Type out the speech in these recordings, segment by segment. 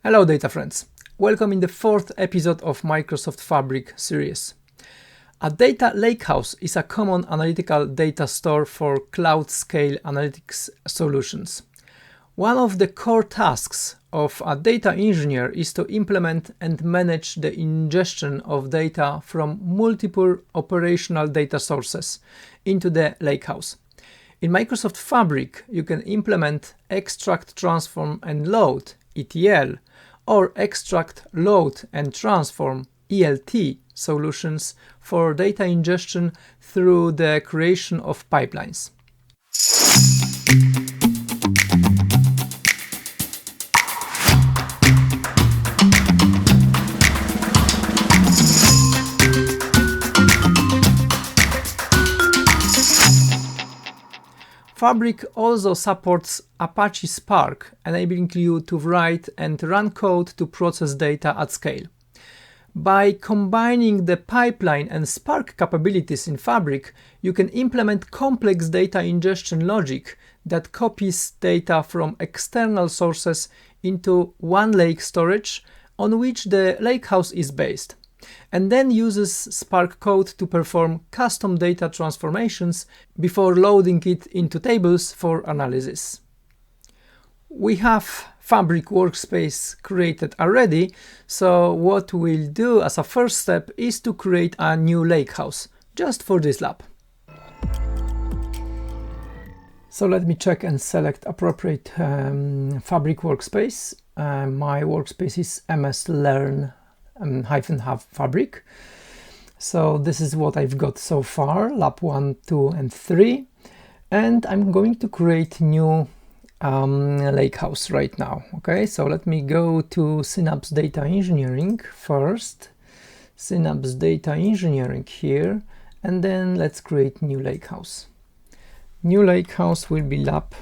Hello data friends, welcome in the fourth episode of Microsoft Fabric series. A data lakehouse is a common analytical data store for cloud-scale analytics solutions. One of the core tasks of a data engineer is to implement and manage the ingestion of data from multiple operational data sources into the lakehouse. In Microsoft Fabric, you can implement extract, transform and load (ETL) or extract, load and transform (ELT) solutions for data ingestion through the creation of pipelines. Fabric also supports Apache Spark, enabling you to write and run code to process data at scale. By combining the pipeline and Spark capabilities in Fabric, you can implement complex data ingestion logic that copies data from external sources into one lake storage on which the lakehouse is based, and then uses Spark code to perform custom data transformations before loading it into tables for analysis. We have Fabric workspace created already, so what we'll do as a first step is to create a new lakehouse, just for this lab. So let me check and select appropriate Fabric workspace. My workspace is MS Learn -have Fabric. So this is what I've got so far, lab 1, 2 and 3, and I'm going to create new lakehouse right now. Okay, so let me go to Synapse Data Engineering first, Synapse Data Engineering here, and then let's create new lakehouse. New lakehouse will be lab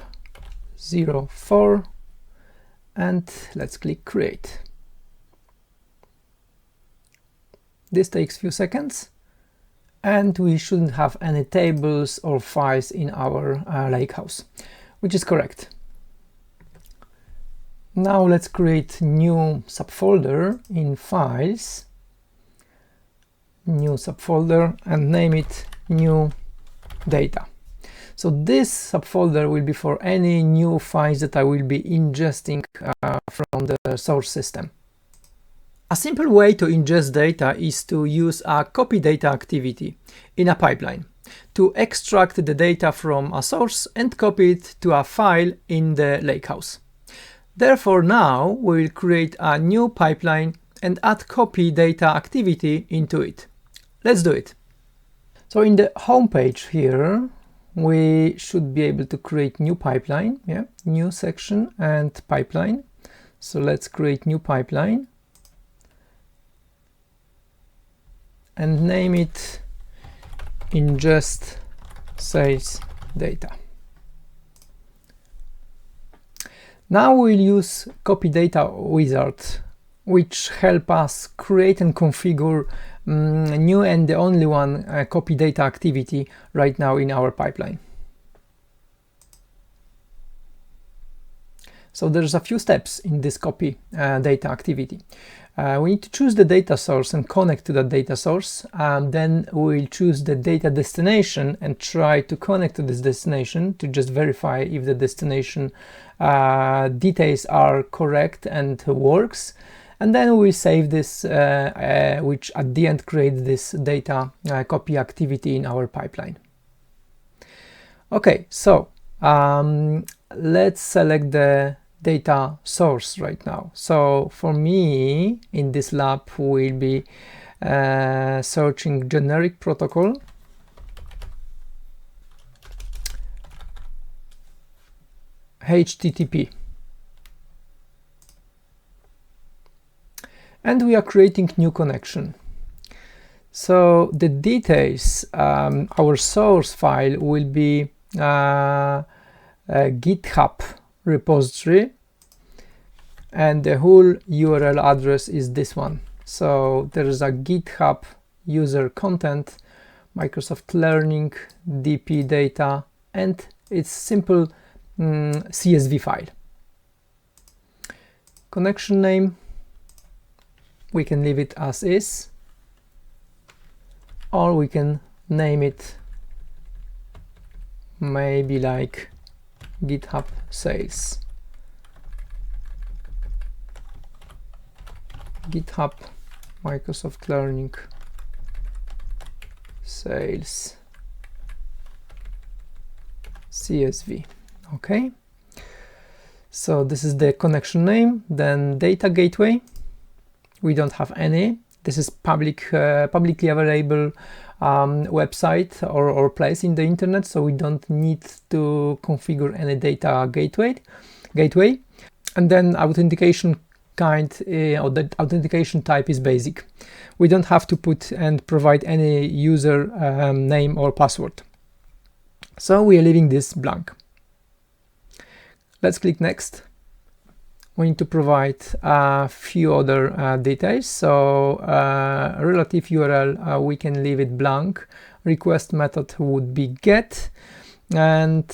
04, and let's click create. This takes a few seconds, and we shouldn't have any tables or files in our lakehouse, which is correct. Now let's create new subfolder in files, new subfolder, and name it new data. So this subfolder will be for any new files that I will be ingesting from the source system. A simple way to ingest data is to use a copy data activity in a pipeline to extract the data from a source and copy it to a file in the lakehouse. Therefore, now we will create a new pipeline and add copy data activity into it. Let's do it. So in the home page here, we should be able to create new pipeline, new section and pipeline. So let's create new pipeline and name it ingest sales data. Now we'll use copy data wizard, which help us create and configure new and the only one copy data activity right now in our pipeline. So there's a few steps in this copy data activity. We need to choose the data source and connect to that data source, and then we'll choose the data destination and try to connect to this destination to just verify if the destination details are correct and works, and then we save this, which at the end creates this data copy activity in our pipeline. Okay, so let's select the data source right now. So for me, in this lab, we'll be searching generic protocol, HTTP, and we are creating new connection. So the details, our source file will be a GitHub repository, and the whole URL address is this one. So there is a GitHub user content, Microsoft Learning, DP data, and it's simple CSV file. Connection name, we can leave it as is, or we can name it maybe like GitHub sales. GitHub Microsoft Learning sales CSV. Okay, so this is the connection name. Then data gateway, we don't have any. This is publicly available website or place in the internet, so we don't need to configure any data gateway. And then authentication kind or the authentication type is basic. We don't have to put and provide any user name or password, so we are leaving this blank. Let's click next. We need to provide a few other details. So relative URL, we can leave it blank. Request method would be get, and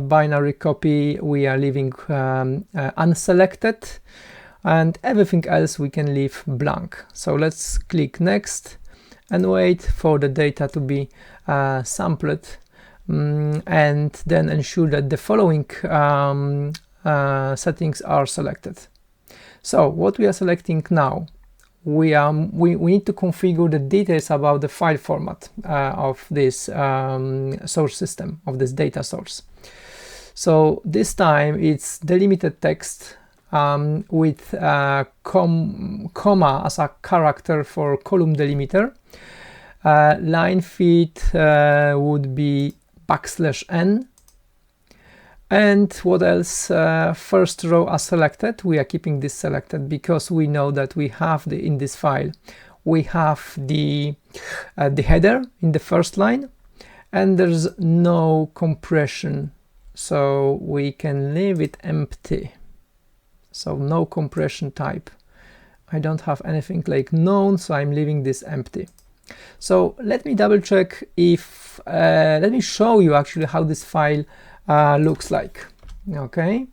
binary copy we are leaving unselected, and everything else we can leave blank. So let's click next and wait for the data to be sampled, and then ensure that the following settings are selected. So what we are selecting now, we need to configure the details about the file format of this source system, of this data source. So this time it's delimited text with comma as a character for column delimiter. Line feed would be \n. And what else? First row as selected. We are keeping this selected because we know that we have in this file we have the header in the first line, and there's no compression, so we can leave it empty. So no compression type. I don't have anything like known, so I'm leaving this empty. So let me double check if let me show you actually how this file looks like. Okay,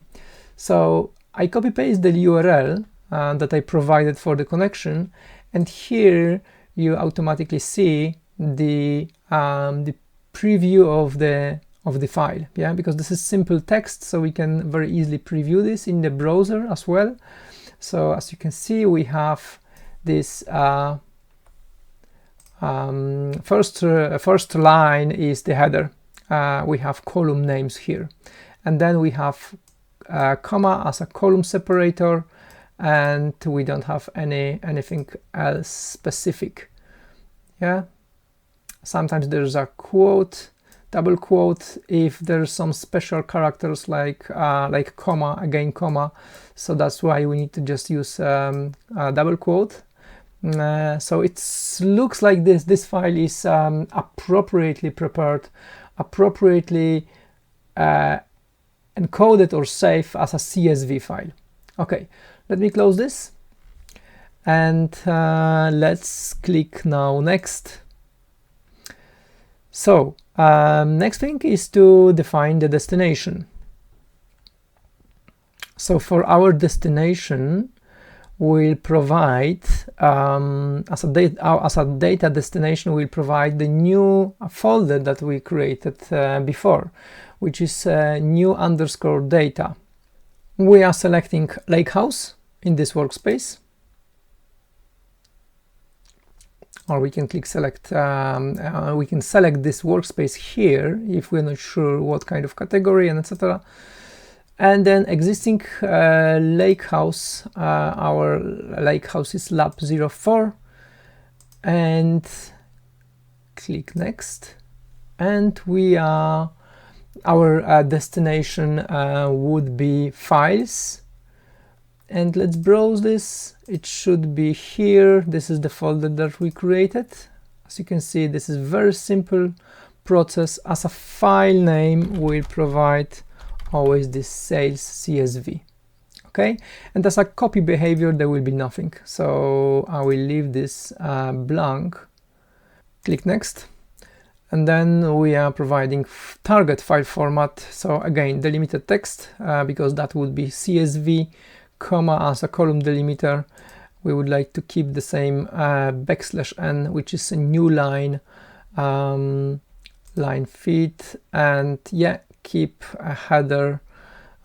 so I copy paste the URL that I provided for the connection, and here you automatically see the preview of the file. Yeah, because this is simple text, so we can very easily preview this in the browser as well. So as you can see, we have this first line is the header. We have column names here, and then we have comma as a column separator, and we don't have anything else specific. Yeah, sometimes there's a quote, double quote if there's some special characters like comma, again comma, so that's why we need to just use a double quote. So it looks like this file is appropriately prepared, appropriately encoded or saved as a CSV file. Okay, let me close this, and let's click now next. So next thing is to define the destination. So for our destination, we'll provide as a data destination, we'll provide the new folder that we created before, which is new underscore data. We are selecting lakehouse in this workspace, or we can click select. We can select this workspace here if we're not sure what kind of category and etc. And then existing lakehouse, our lakehouse is lab 04, and click next, and we are our destination would be files, and let's browse this. It should be here. This is the folder that we created. As you can see, this is very simple process. As a file name, we'll provide always this sales CSV. Okay, and as a copy behavior, there will be nothing, so I will leave this blank. Click next, and then we are providing target file format. So again, delimited text, because that would be CSV, comma as a column delimiter. We would like to keep the same \n, which is a new line, line feed, and yeah, keep a header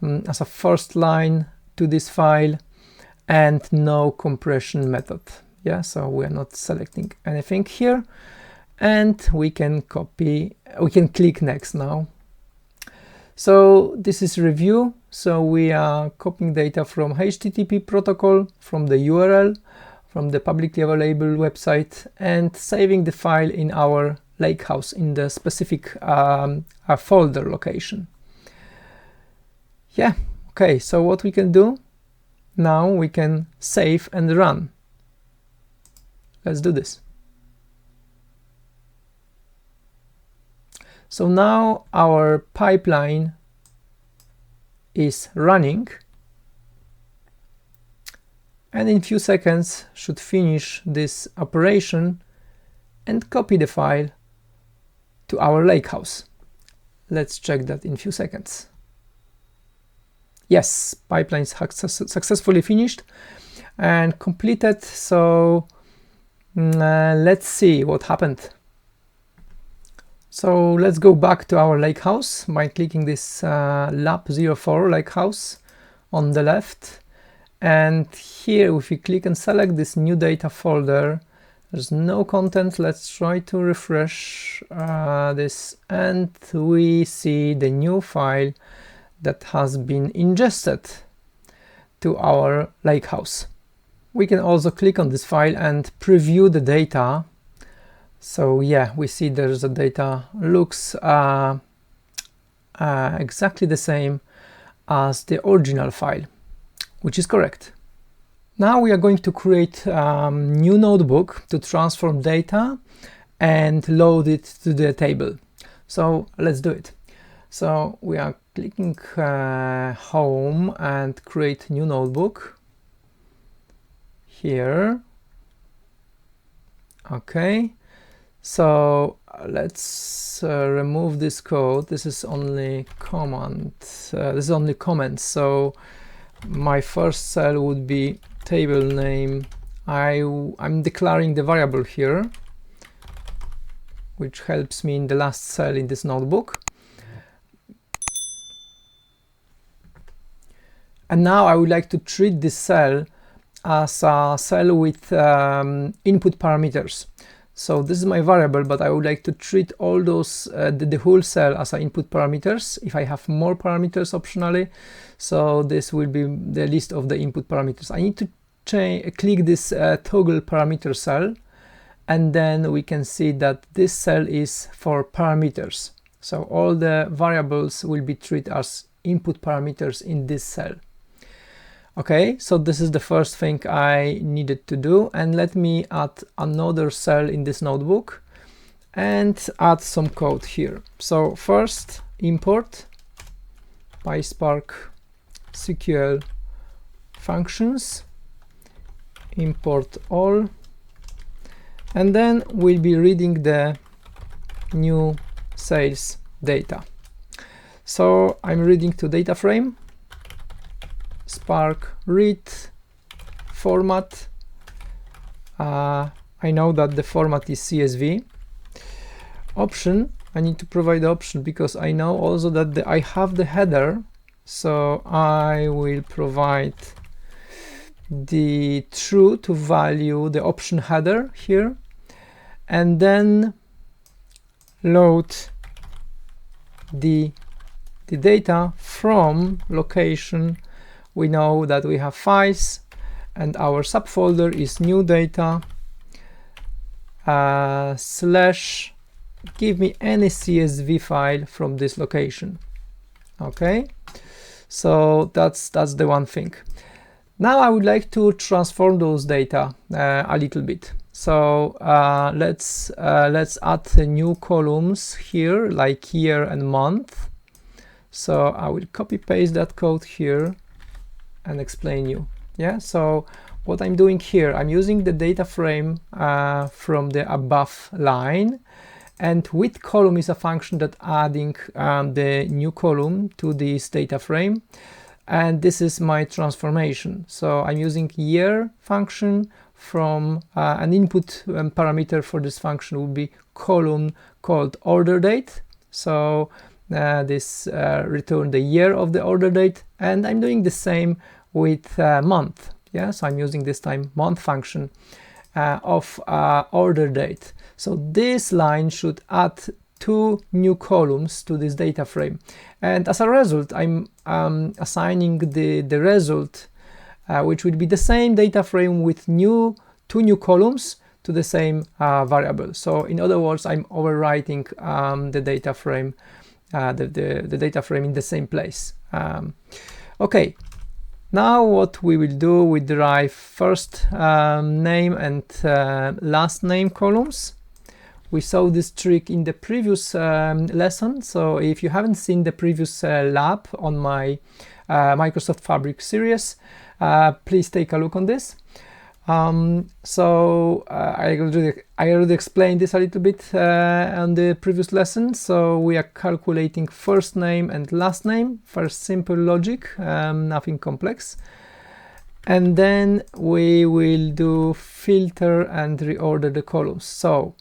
as a first line to this file, and no compression method. Yeah, so we are not selecting anything here, and we can click next now. So this is review. So we are copying data from HTTP protocol, from the URL, from the publicly available website, and saving the file in our lakehouse in the specific folder location. Yeah, okay, so what we can do now, we can save and run. Let's do this. So now our pipeline is running, and in few seconds should finish this operation and copy the file to our lakehouse. Let's check that in few seconds. Yes, pipeline is successfully finished and completed. So let's see what happened. So let's go back to our lakehouse by clicking this lab04 lakehouse on the left. And here, if we click and select this new data folder, there's no content. Let's try to refresh this, and we see the new file that has been ingested to our lakehouse. We can also click on this file and preview the data. So yeah, we see there's the data looks exactly the same as the original file, which is correct. Now we are going to create a new notebook to transform data and load it to the table. So let's do it. So we are clicking home and create new notebook here. Okay, so let's remove this code. This is only command. This is only comments. So my first cell would be table name. I'm declaring the variable here, which helps me in the last cell in this notebook. And now I would like to treat this cell as a cell with input parameters. So this is my variable, but I would like to treat all those, the whole cell as input parameters if I have more parameters optionally. So this will be the list of the input parameters. I need to click this toggle parameter cell, and then we can see that this cell is for parameters. So all the variables will be treated as input parameters in this cell. Okay, so this is the first thing I needed to do, and let me add another cell in this notebook and add some code here. So first, import PySpark SQL functions, import all, and then we'll be reading the new sales data. So I'm reading to data frame, Spark read format. I know that the format is CSV. Option, I need to provide option because I know also that I have the header, so I will provide the true to value the option header here, and then load the data from location. We know that we have files, and our subfolder is new data slash give me any CSV file from this location. Okay, so that's the one thing. Now I would like to transform those data a little bit. So let's add the new columns here, like year and month. So I will copy paste that code here and explain you. Yeah, so what I'm doing here, I'm using the data frame from the above line, and with column is a function that adding the new column to this data frame. and this is my transformation. So I'm using year function from an input parameter for this function would be column called order date. So this return the year of the order date, and I'm doing the same with month. Yeah, so I'm using this time month function of order date. So this line should add 2 new columns to this data frame, and as a result I'm assigning the result which would be the same data frame with 2 new columns to the same variable. So in other words, I'm overwriting the data frame the data frame in the same place. Okay, now what we will do, we derive first name and last name columns. We saw this trick in the previous lesson, so if you haven't seen the previous lab on my Microsoft Fabric series, please take a look on this. So I already explained this a little bit on the previous lesson. So we are calculating first name and last name, first simple logic, nothing complex. And then we will do filter and reorder the columns. So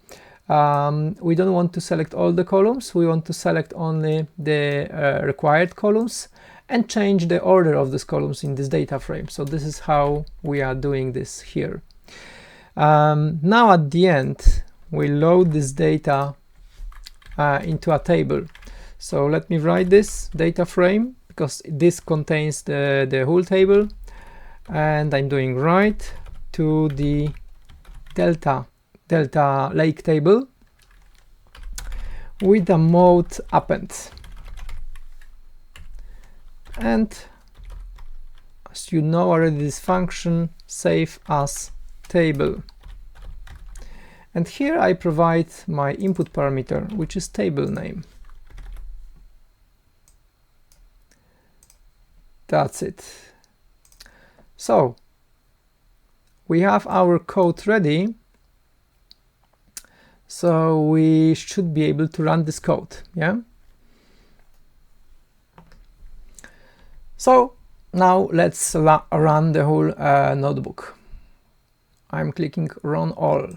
we don't want to select all the columns, we want to select only the required columns and change the order of these columns in this data frame. So this is how we are doing this here. Now at the end, we load this data into a table. So let me write this data frame, because this contains the whole table, and I'm doing write to the delta lake table with a mode append. And as you know already, this function save as table. And here I provide my input parameter, which is table name. That's it. So we have our code ready. So we should be able to run this code, yeah? So now let's run the whole notebook. I'm clicking run all.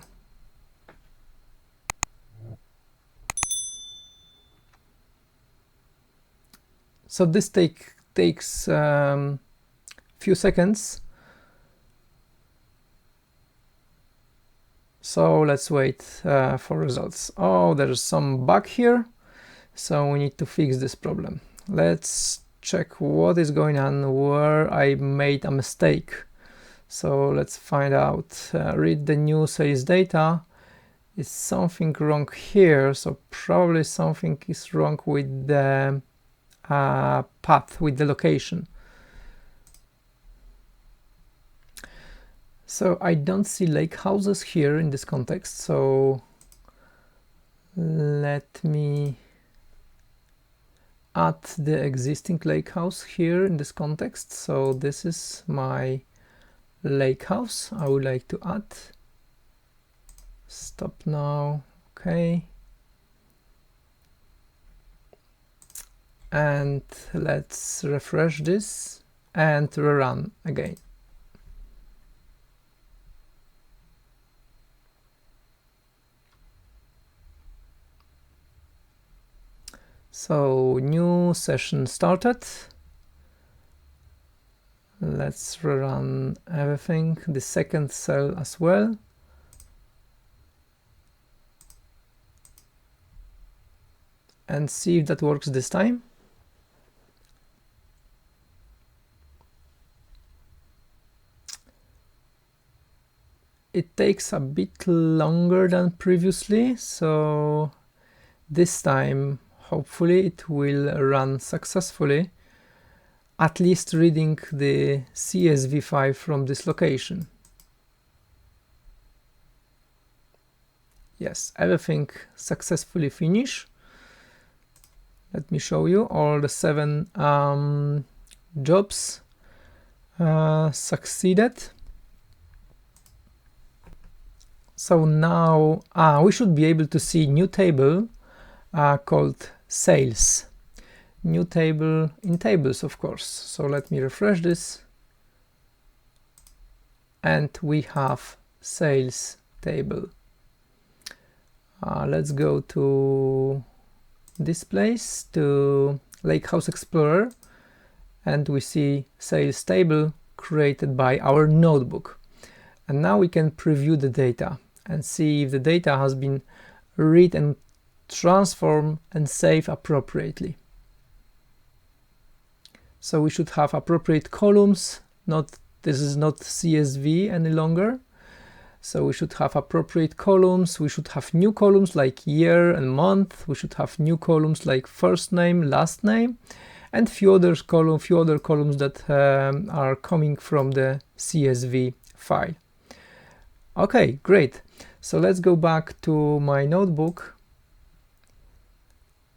So this takes few seconds. So let's wait for results. Oh, there's some bug here, so we need to fix this problem. Let's check what is going on, where I made a mistake. So let's find out. Read the new sales data. Is something wrong here? So probably something is wrong with the path, with the location. So I don't see lake houses here in this context, so let me add the existing lake house here in this context. So this is my lake house I would like to add. Stop now. Okay. And let's refresh this and rerun again. So new session started. Let's rerun everything, the second cell as well. And see if that works this time. It takes a bit longer than previously, so this time hopefully it will run successfully, at least reading the CSV file from this location. Yes, everything successfully finished. Let me show you all the 7 jobs succeeded. So now we should be able to see new table called sales. new table in tables, of course. So let me refresh this. And we have sales table. Let's go to this place, to Lakehouse Explorer, and we see sales table created by our notebook. And now we can preview the data and see if the data has been read and transformed and saved appropriately. So we should have appropriate columns. This is not CSV any longer. So we should have appropriate columns. We should have new columns like year and month. We should have new columns like first name, last name, and few other columns that are coming from the CSV file. Okay, great. So let's go back to my notebook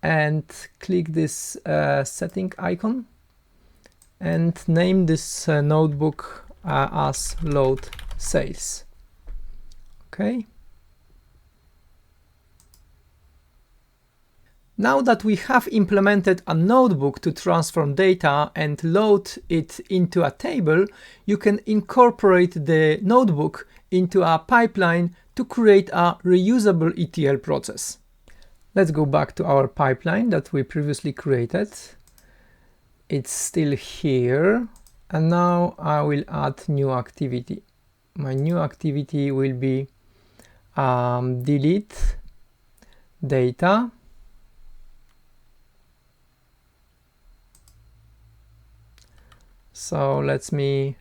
and click this setting icon and name this notebook as load sales. Okay. Now that we have implemented a notebook to transform data and load it into a table, you can incorporate the notebook into a pipeline to create a reusable ETL process. Let's go back to our pipeline that we previously created. It's still here, and now I will add new activity. My new activity will be delete data so let me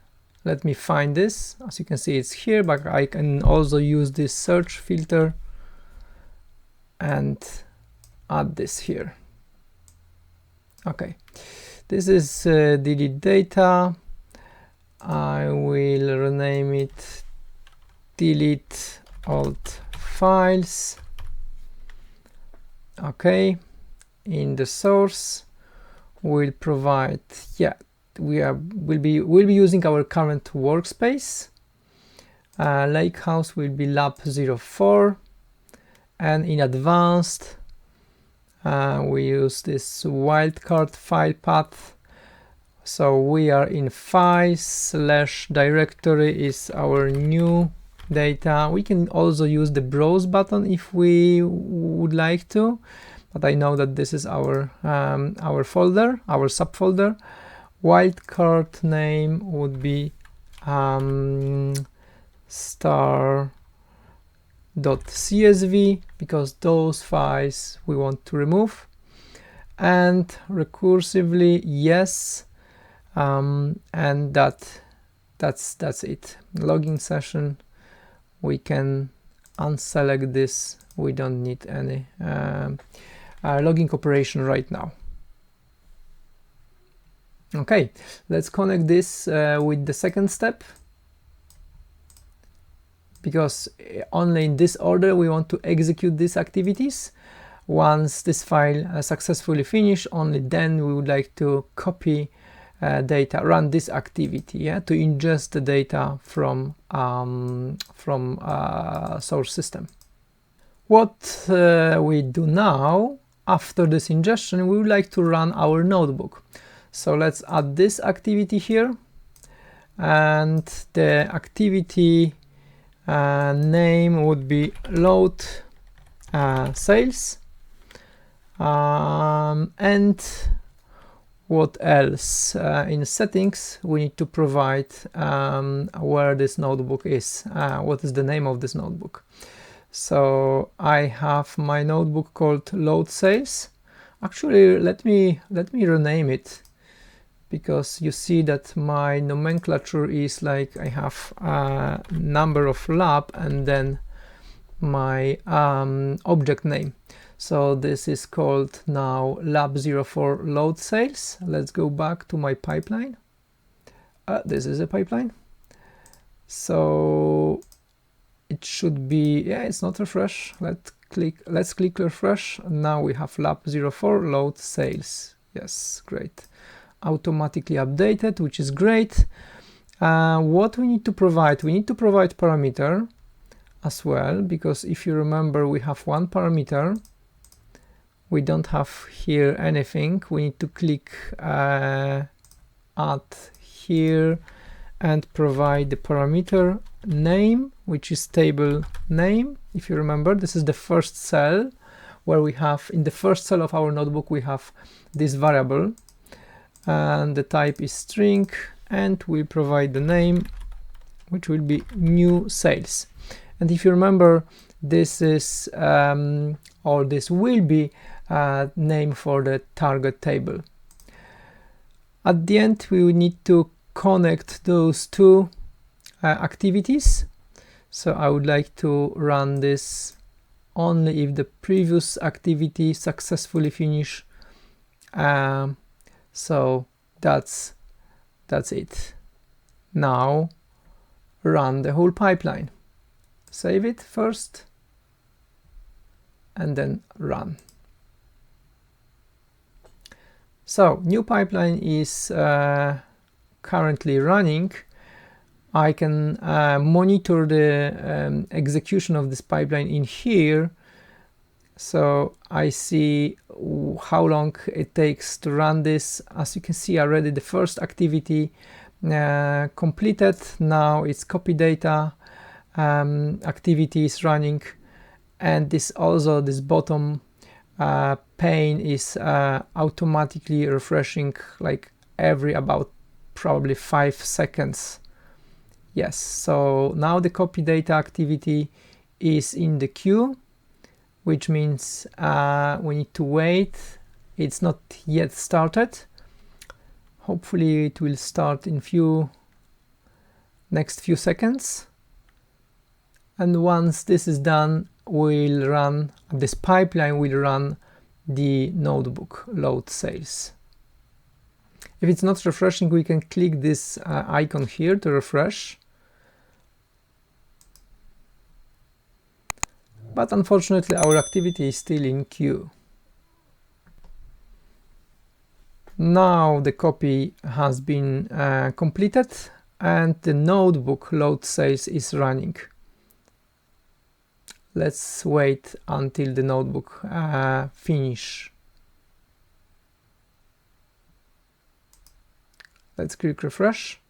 find this. As you can see, it's here, but I can also use this search filter and add this here. Okay, this is delete data. I will rename it delete alt files. Okay, in the source we'll provide, we'll be using our current workspace. Lakehouse will be lab 04, and in advanced we use this wildcard file path. So we are in files / directory is our new data. We can also use the browse button if we would like to, but I know that this is our folder, our subfolder. Wildcard name would be star.csv, because those files we want to remove, and recursively yes, and that's it. Login session, we can unselect this. We don't need any logging operation right now. Okay, let's connect this with the second step, because only in this order we want to execute these activities. Once this file successfully finished, only then we would like to copy data, run this activity, to ingest the data from source system. What we do now, after this ingestion, we would like to run our notebook. So let's add this activity here, and the activity name would be load sales, and what else? In settings we need to provide where this notebook is, what is the name of this notebook. So I have my notebook called load sales. Actually, let me rename it, because you see that my nomenclature is like I have a number of lab and then my object name. So this is called now lab 04 load sales. Let's go back to my pipeline. This is a pipeline. So it should be, it's not refresh. Let's click refresh. Now we have lab 04 load sales. Yes, great. Automatically updated, which is great. What we need to provide? We need to provide parameter as well, because if you remember, we have one parameter we don't have here anything. We need to click add here and provide the parameter name, which is table name. If you remember, this is the first cell where we have, in the first cell of our notebook, we have this variable, and the type is string, and we provide the name, which will be new sales. And if you remember, this is or this will be name for the target table. At the end, we will need to connect those two activities. So I would like to run this only if the previous activity successfully finish. So that's it. Now run the whole pipeline. Save it first and then run. So new pipeline is currently running. I can monitor the execution of this pipeline in here. So I see how long it takes to run this. As you can see already, the first activity completed. Now it's copy data activity is running, and this bottom pane is automatically refreshing like every about probably 5 seconds. Yes, so now the copy data activity is in the queue, which means we need to wait. It's not yet started. Hopefully it will start in next few seconds. And once this is done, this pipeline will run the notebook load sales. If it's not refreshing, we can click this icon here to refresh. But unfortunately, our activity is still in queue. Now the copy has been completed and the notebook load sales is running. Let's wait until the notebook finish. Let's click refresh.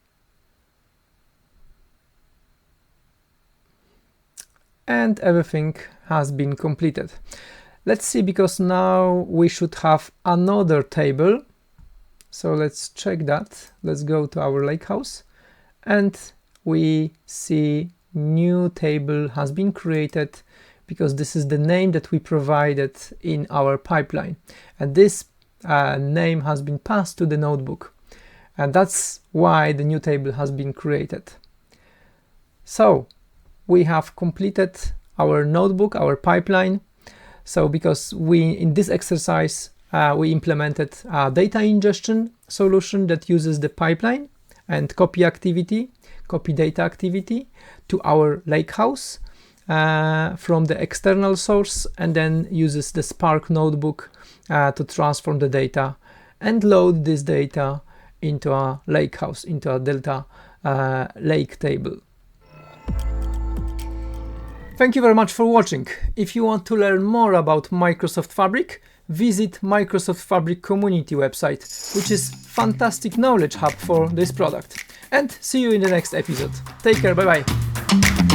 And everything has been completed. Let's see, because now we should have another table. So let's check that. Let's go to our lakehouse and we see new table has been created, because this is the name that we provided in our pipeline, and this name has been passed to the notebook, and that's why the new table has been created. So we have completed our notebook, our pipeline. So because in this exercise we implemented a data ingestion solution that uses the pipeline and copy data activity to our lakehouse from the external source, and then uses the Spark notebook to transform the data and load this data into a lakehouse, into a Delta Lake table. Thank you very much for watching. If you want to learn more about Microsoft Fabric, visit Microsoft Fabric community website, which is fantastic knowledge hub for this product. And see you in the next episode. Take care, bye bye.